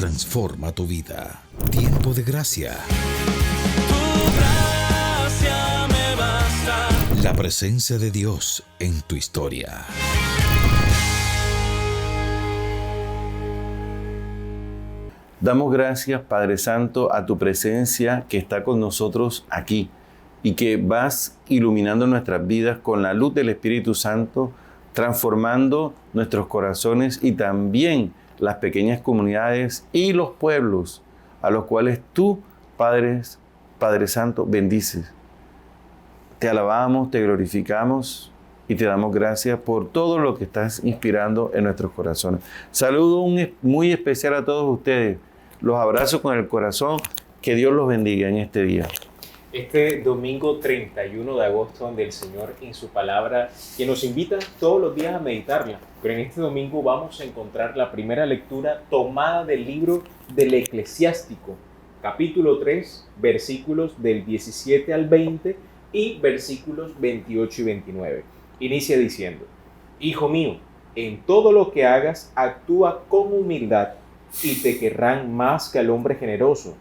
transforma tu vida. Tiempo de gracia. Tu gracia me basta. La presencia de Dios en tu historia. Damos gracias, Padre Santo, a tu presencia que está con nosotros aquí y que vas iluminando nuestras vidas con la luz del Espíritu Santo, transformando nuestros corazones y también las pequeñas comunidades y los pueblos a los cuales tú, Padre Santo, bendices. Te alabamos, te glorificamos y te damos gracias por todo lo que estás inspirando en nuestros corazones. Saludo muy especial a todos ustedes. Los abrazo con el corazón. Que Dios los bendiga en este día. Este domingo 31 de agosto, donde el Señor en su palabra, que nos invita todos los días a meditarla, pero en este domingo vamos a encontrar la primera lectura tomada del libro del Eclesiástico, capítulo 3, versículos del 17 al 20 y versículos 28 y 29. Inicia diciendo: Hijo mío, en todo lo que hagas, actúa con humildad y te querrán más que al hombre generoso.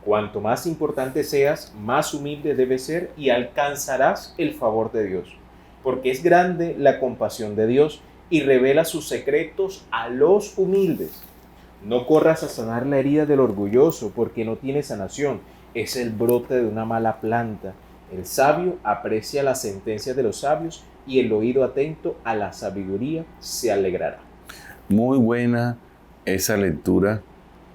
Cuanto más importante seas, más humilde debes ser y alcanzarás el favor de Dios. Porque es grande la compasión de Dios y revela sus secretos a los humildes. No corras a sanar la herida del orgulloso, porque no tiene sanación. Es el brote de una mala planta. El sabio aprecia las sentencias de los sabios y el oído atento a la sabiduría se alegrará. Muy buena esa lectura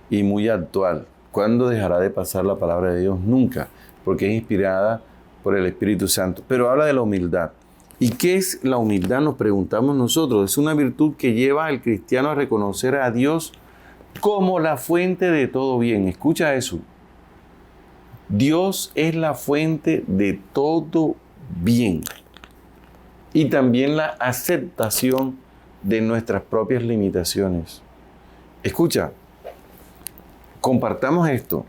y muy actual. ¿Cuándo dejará de pasar la palabra de Dios? Nunca, porque es inspirada por el Espíritu Santo. Pero habla de la humildad. ¿Y qué es la humildad? Nos preguntamos nosotros. Es una virtud que lleva al cristiano a reconocer a Dios como la fuente de todo bien. Escucha eso. Dios es la fuente de todo bien. Y también la aceptación de nuestras propias limitaciones. Escucha, compartamos esto,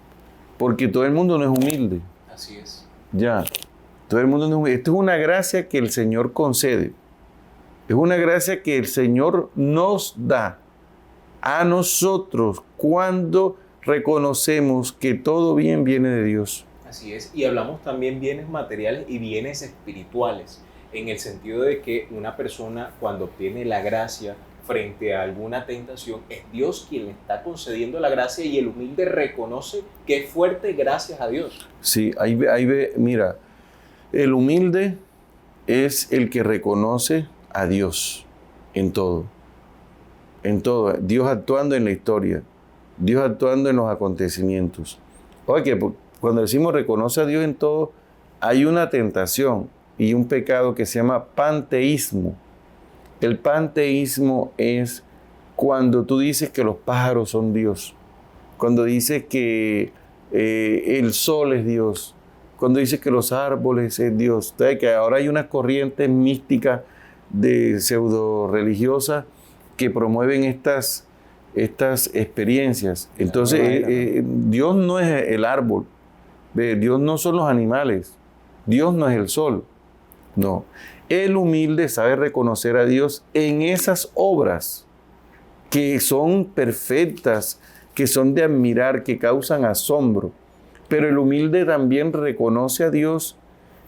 porque todo el mundo no es humilde. Así es. Ya, todo el mundo no es humilde. Esto es una gracia que el Señor concede. Es una gracia que el Señor nos da a nosotros cuando reconocemos que todo bien viene de Dios. Así es, y hablamos también bienes materiales y bienes espirituales, en el sentido de que una persona cuando obtiene la gracia frente a alguna tentación, es Dios quien le está concediendo la gracia y el humilde reconoce que es fuerte gracias a Dios. Sí, mira, el humilde es el que reconoce a Dios en todo. En todo. Dios actuando en la historia. Dios actuando en los acontecimientos. Oye, cuando decimos reconoce a Dios en todo, hay una tentación y un pecado que se llama panteísmo. El panteísmo es cuando tú dices que los pájaros son Dios, cuando dices que el sol es Dios, cuando dices que los árboles es Dios. ¿Sabes? Que ahora hay unas corrientes místicas de pseudo religiosas que promueven estas experiencias. Entonces, Dios no es el árbol, Dios no son los animales, Dios no es el sol, no. El humilde sabe reconocer a Dios en esas obras que son perfectas, que son de admirar, que causan asombro. Pero el humilde también reconoce a Dios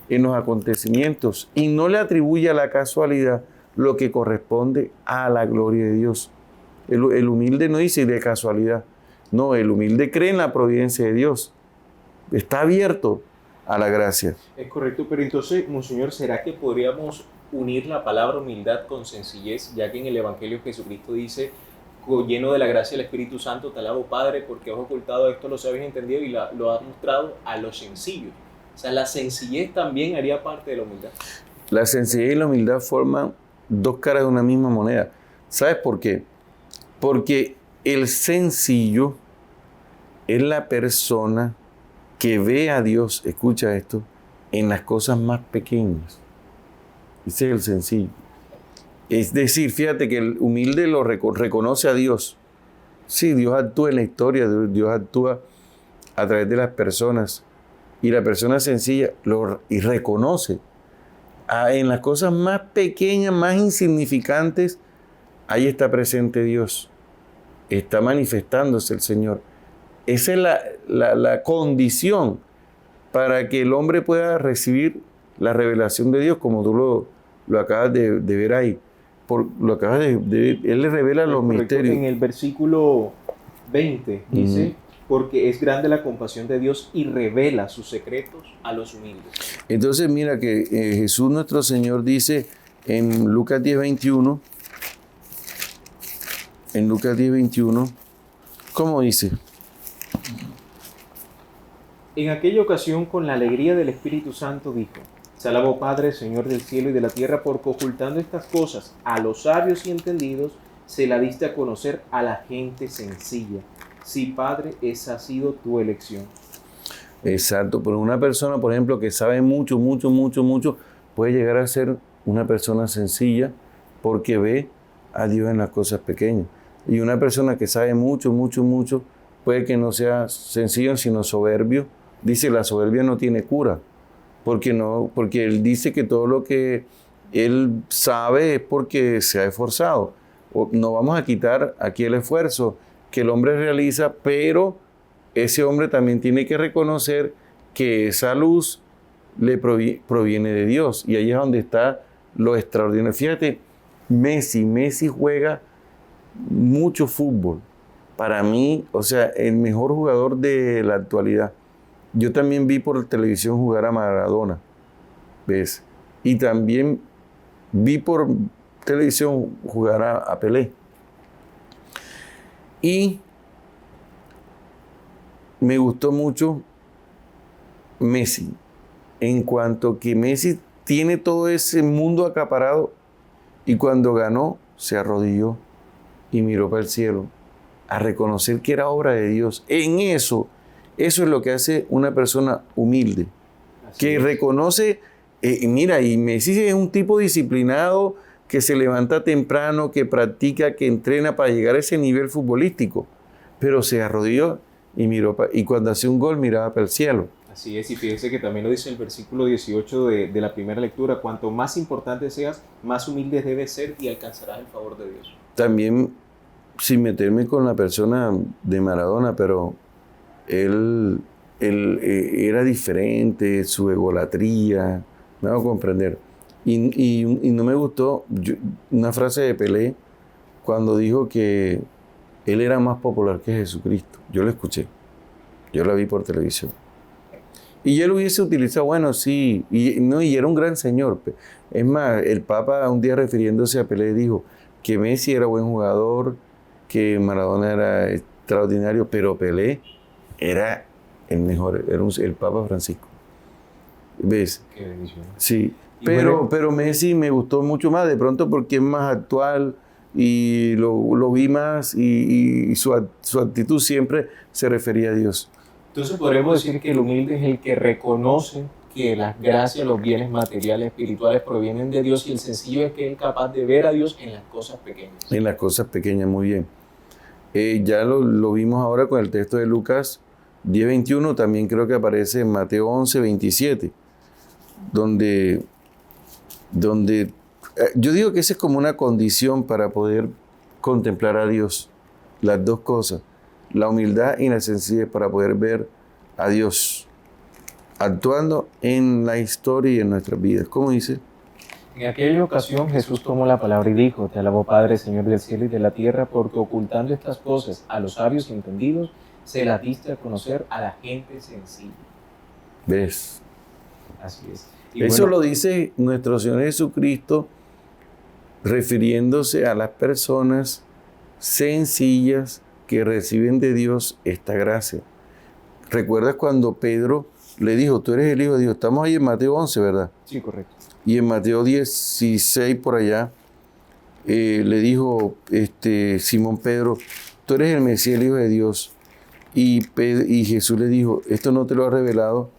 en los acontecimientos y no le atribuye a la casualidad lo que corresponde a la gloria de Dios. El humilde no dice de casualidad. No, el humilde cree en la providencia de Dios. Está abierto a la gracia. Es correcto, pero entonces, Monseñor, ¿será que podríamos unir la palabra humildad con sencillez, ya que en el Evangelio Jesucristo dice, lleno de la gracia del Espíritu Santo, te alabo, Padre, porque has ocultado esto, lo habéis entendido y lo has mostrado a los sencillos? O sea, la sencillez también haría parte de la humildad. La sencillez y la humildad forman dos caras de una misma moneda. ¿Sabes por qué? Porque el sencillo es la persona que ve a Dios, escucha esto, en las cosas más pequeñas. Ese es el sencillo. Es decir, fíjate que el humilde lo reconoce a Dios. Sí, Dios actúa en la historia, Dios actúa a través de las personas. Y la persona sencilla y reconoce. En las cosas más pequeñas, más insignificantes, ahí está presente Dios. está manifestándose el Señor. Esa es la condición para que el hombre pueda recibir la revelación de Dios, como tú lo acabas de ver ahí. Lo acabas de ver, Él le revela los misterios. En el versículo 20 dice, porque es grande la compasión de Dios y revela sus secretos a los humildes. Entonces mira que Jesús nuestro Señor dice en Lucas 10:21, ¿cómo dice? En aquella ocasión, con la alegría del Espíritu Santo, dijo, se alabó Padre, Señor del cielo y de la tierra, porque ocultando estas cosas a los sabios y entendidos, se la diste a conocer a la gente sencilla. Sí, Padre, esa ha sido tu elección. Exacto, pero una persona, por ejemplo, que sabe mucho, puede llegar a ser una persona sencilla porque ve a Dios en las cosas pequeñas. Y una persona que sabe mucho, puede que no sea sencillo, sino soberbio. Dice, la soberbia no tiene cura, porque él dice que todo lo que él sabe es porque se ha esforzado. No vamos a quitar aquí el esfuerzo que el hombre realiza, pero ese hombre también tiene que reconocer que esa luz le proviene de Dios. Y ahí es donde está lo extraordinario. Fíjate, Messi juega mucho fútbol. Para mí, o sea, el mejor jugador de la actualidad. Yo también vi por televisión jugar a Maradona, ¿ves? Y también vi por televisión jugar a Pelé. Y me gustó mucho Messi, en cuanto que Messi tiene todo ese mundo acaparado y cuando ganó se arrodilló y miró para el cielo a reconocer que era obra de Dios. Eso es lo que hace una persona humilde, que reconoce, mira, y Messi es un tipo disciplinado, que se levanta temprano, que practica, que entrena para llegar a ese nivel futbolístico, pero se arrodilló y miró, y cuando hacía un gol miraba para el cielo. Así es, y fíjense que también lo dice el versículo 18 de la primera lectura, cuanto más importante seas, más humilde debes ser y alcanzarás el favor de Dios. También, sin meterme con la persona de Maradona, pero él era diferente, su egolatría, me hago comprender. Y no me gustó una frase de Pelé cuando dijo que él era más popular que Jesucristo. Yo lo escuché, yo la vi por televisión. Y él hubiese utilizado, bueno, sí, y era un gran señor. Es más, el Papa un día refiriéndose a Pelé dijo que Messi era buen jugador, que Maradona era extraordinario, pero Pelé era el mejor, era el Papa Francisco. ¿Ves? Qué bendición. Sí, pero Messi me gustó mucho más, de pronto porque es más actual y lo vi más y su actitud siempre se refería a Dios. Entonces podremos decir que el humilde es el que reconoce que las gracias, los bienes materiales, espirituales provienen de Dios y el sencillo es que es capaz de ver a Dios en las cosas pequeñas. En las cosas pequeñas, muy bien. Ya lo vimos ahora con el texto de Lucas 10:21, también creo que aparece en Mateo 11:27, donde yo digo que esa es como una condición para poder contemplar a Dios, las dos cosas, la humildad y la sencillez para poder ver a Dios actuando en la historia y en nuestras vidas. ¿Cómo dice? En aquella ocasión Jesús tomó la palabra y dijo, te alabo Padre, Señor del cielo y de la tierra, porque ocultando estas cosas a los sabios y entendidos, se las diste a conocer a la gente sencilla. ¿Ves? Así es. Eso lo dice nuestro Señor Jesucristo refiriéndose a las personas sencillas que reciben de Dios esta gracia. ¿Recuerdas cuando Pedro le dijo, tú eres el Hijo de Dios? Estamos ahí en Mateo 11, ¿verdad? Sí, correcto. Y en Mateo 16, por allá, le dijo Simón Pedro, tú eres el Mesías, el Hijo de Dios. Y Jesús le dijo, esto no te lo ha revelado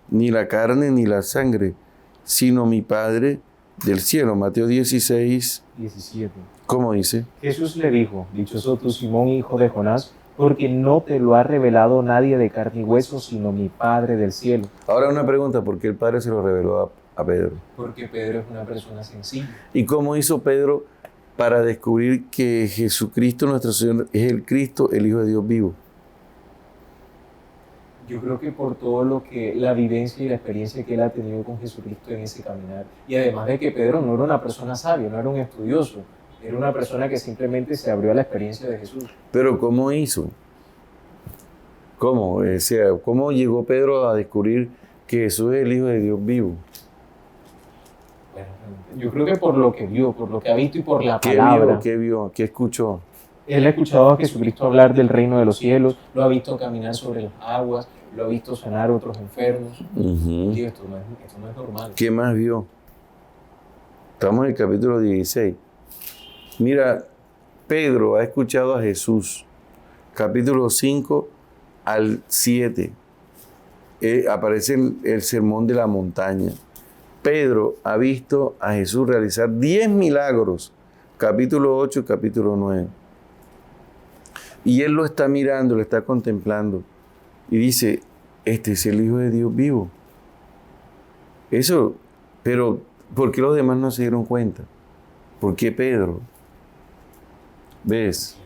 ni la carne ni la sangre, sino mi Padre del cielo. Mateo 16, 17. ¿Cómo dice? Jesús le dijo, dichoso tú Simón, hijo de Jonás, porque no te lo ha revelado nadie de carne y hueso, sino mi Padre del cielo. Ahora una pregunta, ¿por qué el Padre se lo reveló a Pedro? Porque Pedro es una persona sencilla. ¿Y cómo hizo Pedro para descubrir que Jesucristo nuestro Señor es el Cristo, el Hijo de Dios vivo? Yo creo que por todo lo que la vivencia y la experiencia que él ha tenido con Jesucristo en ese caminar. Y además de que Pedro no era una persona sabia, no era un estudioso, era una persona que simplemente se abrió a la experiencia de Jesús. Pero ¿cómo hizo? ¿Cómo? O sea, ¿cómo llegó Pedro a descubrir que Jesús es el Hijo de Dios vivo? Bueno, yo creo que por lo que vio, por lo que ha visto y por la ¿Qué palabra. vio? ¿Qué vio? ¿Qué escuchó? Él ha escuchado a Jesucristo hablar del reino de los cielos, lo ha visto caminar sobre las aguas, lo ha visto sanar a otros enfermos. Ujú. Digo, esto no es normal. ¿Qué más vio? Estamos en el capítulo 16. Mira, Pedro ha escuchado a Jesús, capítulo 5 al 7. Aparece el sermón de la montaña. Pedro ha visto a Jesús realizar 10 milagros, capítulo 8, capítulo 9. Y él lo está mirando, lo está contemplando. Y dice, este es el Hijo de Dios vivo. Eso, pero ¿por qué los demás no se dieron cuenta? ¿Por qué Pedro? ¿Ves?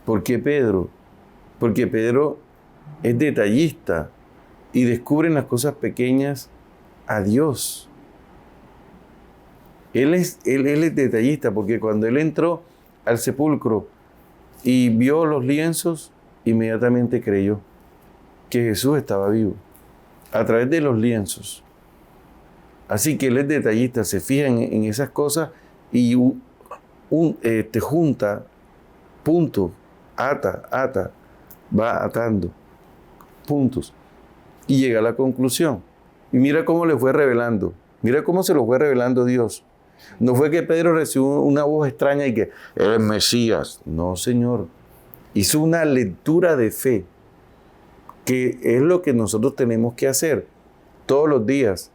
¿Por qué Pedro? Porque Pedro es detallista y descubre en las cosas pequeñas a Dios. Él es detallista porque cuando él entró al sepulcro y vio los lienzos, inmediatamente creyó que Jesús estaba vivo a través de los lienzos. Así que él es detallista, se fija en esas cosas y junta, punto, ata, va atando puntos y llega a la conclusión. Y mira cómo le fue revelando, mira cómo se lo fue revelando Dios. No fue que Pedro recibió una voz extraña y que él es Mesías. No, Señor. Hizo una lectura de fe, que es lo que nosotros tenemos que hacer todos los días,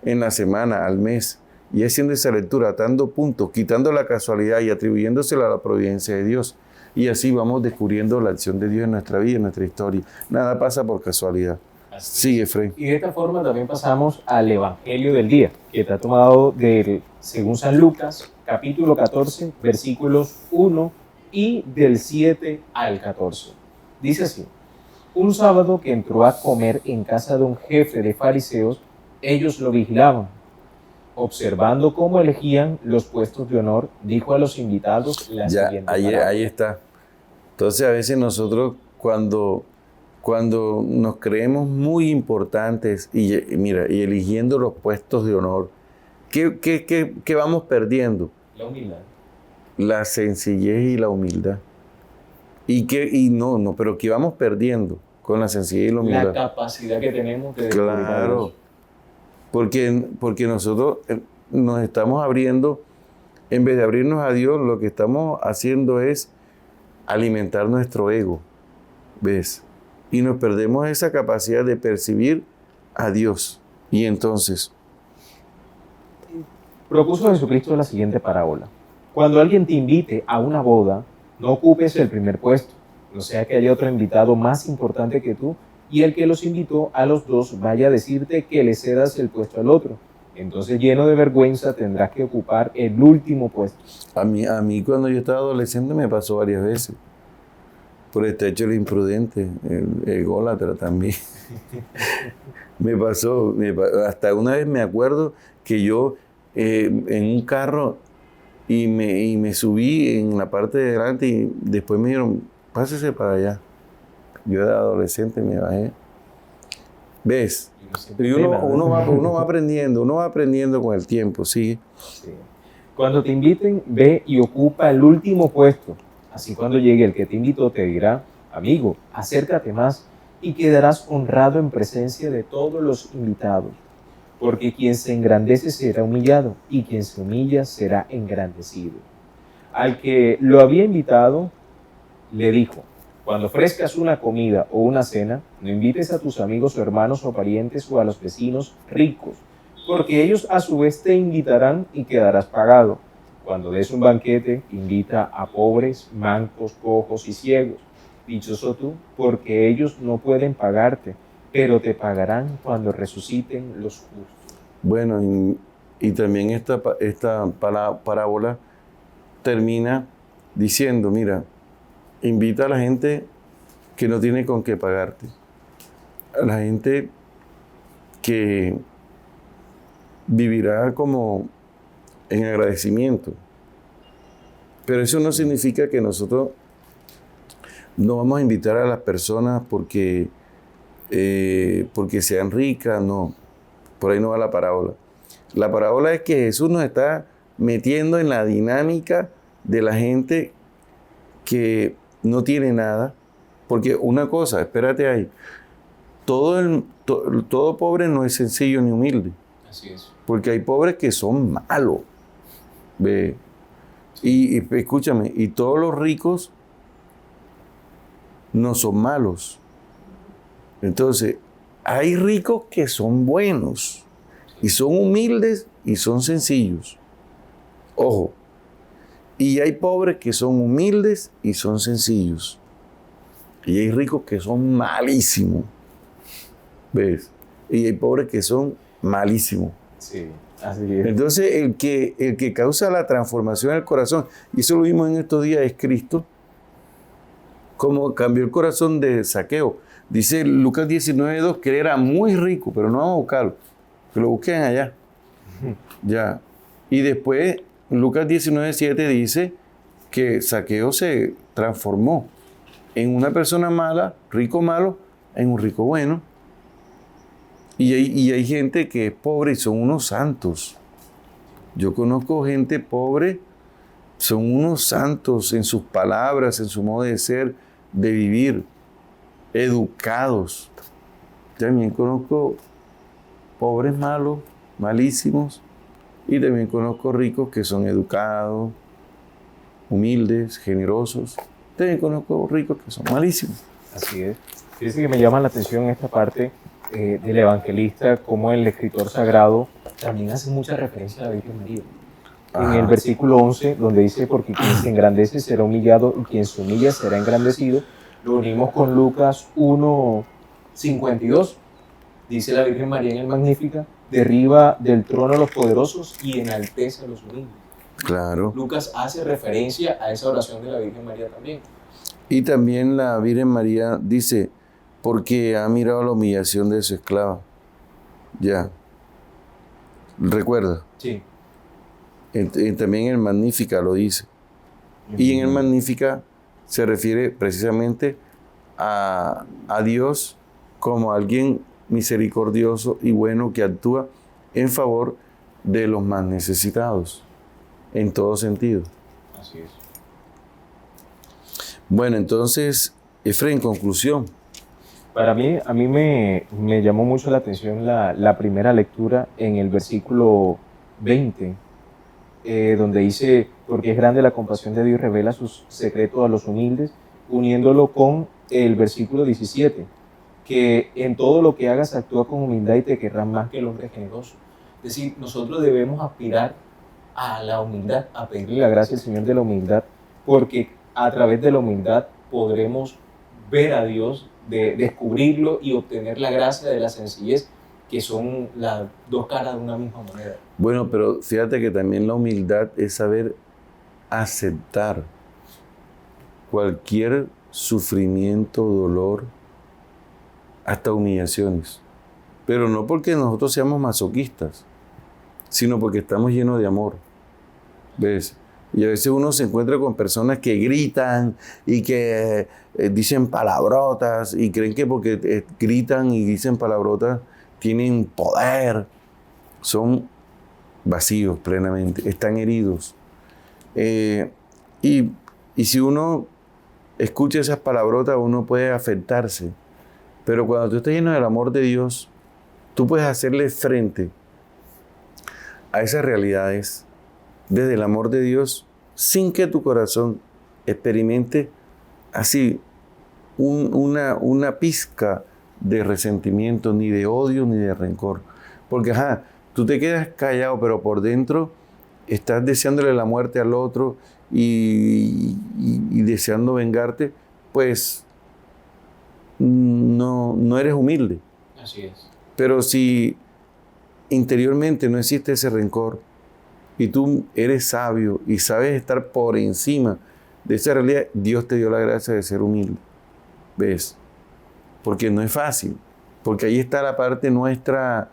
en la semana, al mes, y haciendo esa lectura, atando puntos, quitando la casualidad y atribuyéndosela a la providencia de Dios. Y así vamos descubriendo la acción de Dios en nuestra vida, en nuestra historia. Nada pasa por casualidad. Sigue, Efraín. Y de esta forma también pasamos al Evangelio del día, que está tomado según San Lucas, capítulo 14, versículos 1 y del 7 al 14. Dice así: un sábado que entró a comer en casa de un jefe de fariseos, ellos lo vigilaban. Observando cómo elegían los puestos de honor, dijo a los invitados la siguiente parábola. Ahí está. Entonces a veces nosotros cuando nos creemos muy importantes y eligiendo los puestos de honor, ¿qué vamos perdiendo? La humildad. La sencillez y la humildad. Pero ¿qué vamos perdiendo con la sencillez y la humildad? La capacidad que tenemos de descubrir a Claro. Dios. Porque nosotros nos estamos abriendo, en vez de abrirnos a Dios, lo que estamos haciendo es alimentar nuestro ego, ¿ves? Y nos perdemos esa capacidad de percibir a Dios. Y entonces, Propuso Jesucristo la siguiente parábola: cuando alguien te invite a una boda, no ocupes el primer puesto, no sea que haya otro invitado más importante que tú, y el que los invitó a los dos vaya a decirte que le cedas el puesto al otro. Entonces, lleno de vergüenza, tendrás que ocupar el último puesto. a mí cuando yo estaba adolescente me pasó varias veces. Por este hecho el imprudente, el ególatra también. Me pasó, hasta una vez me acuerdo que yo en un carro y me subí en la parte de delante y después me dijeron, pásese para allá. Yo era adolescente, me bajé. ¿Ves? Y uno va aprendiendo con el tiempo, ¿sí? Sí. Cuando te inviten, ve y ocupa el último puesto. Así cuando llegue el que te invitó te dirá: amigo, acércate más, y quedarás honrado en presencia de todos los invitados. Porque quien se engrandece será humillado, y quien se humilla será engrandecido. Al que lo había invitado, le dijo: cuando ofrezcas una comida o una cena, no invites a tus amigos o hermanos o parientes o a los vecinos ricos, porque ellos a su vez te invitarán y quedarás pagado. Cuando des un banquete, invita a pobres, mancos, cojos y ciegos. Dichoso tú, porque ellos no pueden pagarte, pero te pagarán cuando resuciten los justos. Bueno, y también esta parábola termina diciendo, mira, invita a la gente que no tiene con qué pagarte, a la gente que vivirá como en agradecimiento. Pero eso no significa que nosotros no vamos a invitar a las personas porque sean ricas, no. Por ahí no va la parábola. La parábola es que Jesús nos está metiendo en la dinámica de la gente que no tiene nada. Porque una cosa, espérate ahí, todo pobre no es sencillo ni humilde. Así es. Porque hay pobres que son malos. ¿Ve? Y escúchame, y todos los ricos no son malos. Entonces, hay ricos que son buenos, y son humildes y son sencillos. Ojo, y hay pobres que son humildes y son sencillos. Y hay ricos que son malísimos. ¿Ves? Y hay pobres que son malísimos. Sí, así es. Entonces, el que causa la transformación en el corazón, y eso lo vimos en estos días, es Cristo, como cambió el corazón de Zaqueo. Dice Lucas 19:2 que él era muy rico, pero no vamos a buscarlo, que lo busquen allá. Ya. Y después, Lucas 19:7 dice que Zaqueo se transformó en una persona mala, rico malo, en un rico bueno. Y hay gente que es pobre y son unos santos. Yo conozco gente pobre, son unos santos en sus palabras, en su modo de ser, de vivir, educados. También conozco pobres malos, malísimos, y también conozco ricos que son educados, humildes, generosos. También conozco ricos que son malísimos. Así es. Fíjese que me llama la atención esta parte del evangelista, como el escritor sagrado también hace mucha referencia a la Virgen María. En el versículo 11, donde dice, porque quien se engrandece será humillado y quien se humilla será engrandecido, lo unimos con Lucas 1:52. Dice la Virgen María en el Magnífica, derriba del trono a los poderosos y enaltece a los humildes. Claro. Lucas hace referencia a esa oración de la Virgen María también. Y también la Virgen María dice, porque ha mirado la humillación de su esclava. Ya. ¿Recuerda? Sí. También en Magnífica lo dice. Y en el Magnífica se refiere precisamente a Dios como alguien misericordioso y bueno que actúa en favor de los más necesitados, en todo sentido. Así es. Bueno, entonces, Efraín, en conclusión. A mí me llamó mucho la atención la primera lectura en el versículo 20, donde dice, porque es grande la compasión de Dios, revela sus secretos a los humildes, uniéndolo con el versículo 17, que en todo lo que hagas actúa con humildad y te querrán más que el hombre generoso. Es decir, nosotros debemos aspirar a la humildad, a pedirle la gracia al Señor de la humildad, porque a través de la humildad podremos ver a Dios, de descubrirlo y obtener la gracia de la sencillez, que son las dos caras de una misma moneda. Bueno, pero fíjate que también la humildad es saber aceptar cualquier sufrimiento, dolor, hasta humillaciones. Pero no porque nosotros seamos masoquistas, sino porque estamos llenos de amor. ¿Ves? Y a veces uno se encuentra con personas que gritan y que dicen palabrotas y creen que porque gritan y dicen palabrotas tienen poder. Son vacíos plenamente, están heridos. Y si uno escucha esas palabrotas, uno puede afectarse. Pero cuando tú estás lleno del amor de Dios, tú puedes hacerle frente a esas realidades desde el amor de Dios, sin que tu corazón experimente así una pizca de resentimiento, ni de odio, ni de rencor. Porque, tú te quedas callado, pero por dentro estás deseándole la muerte al otro y deseando vengarte, pues no eres humilde. Así es. Pero si interiormente no existe ese rencor, y tú eres sabio y sabes estar por encima de esa realidad, Dios te dio la gracia de ser humilde. ¿Ves? Porque no es fácil. Porque ahí está la parte nuestra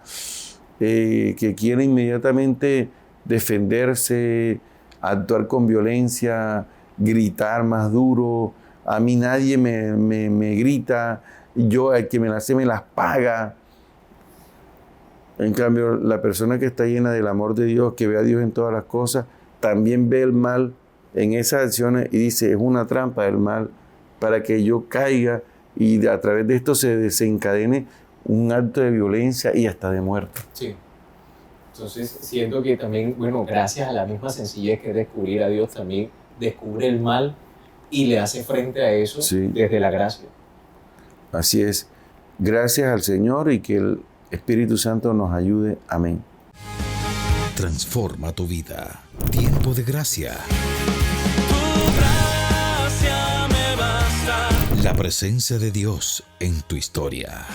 que quiere inmediatamente defenderse, actuar con violencia, gritar más duro. A mí nadie me grita, yo el que me las hace me las paga. En cambio, la persona que está llena del amor de Dios, que ve a Dios en todas las cosas, también ve el mal en esas acciones y dice, es una trampa del mal para que yo caiga y a través de esto se desencadene un acto de violencia y hasta de muerte. Sí. Entonces, siento que también, bueno, gracias a la misma sencillez que es descubrir a Dios, también descubre el mal y le hace frente a eso desde la gracia. Así es. Gracias al Señor y que el Espíritu Santo nos ayude. Amén. Transforma tu vida. Tiempo de gracia. Tu gracia me basta. La presencia de Dios en tu historia.